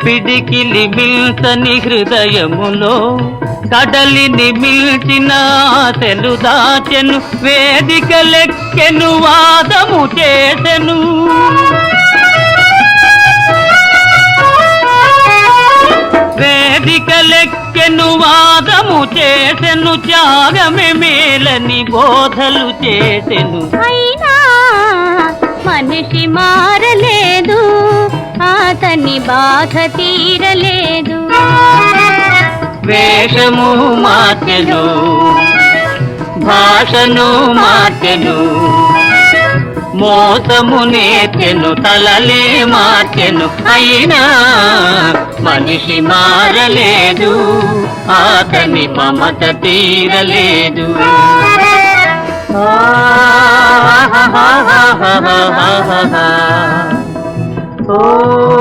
పిడికిలి మిల్చని హృదయములో కడలిని మిల్చిన ఆశలు దాచెను, వేదికలెక్కెను వాదము చేసెను. వేదికలెక్కెను వాదము చేసెను, త్యాగమే మేలని బోధలు చేసెను. అయినా మనిషి మారలేదు, అతని బాధ తీరలేదు. వేషము మార్చెను, భాషను మార్చెను, మోసము నేర్చెను, తలలే మార్చెను. అయినా మనిషి మారలేదు, అతని మమత తీరలేదు. ఓ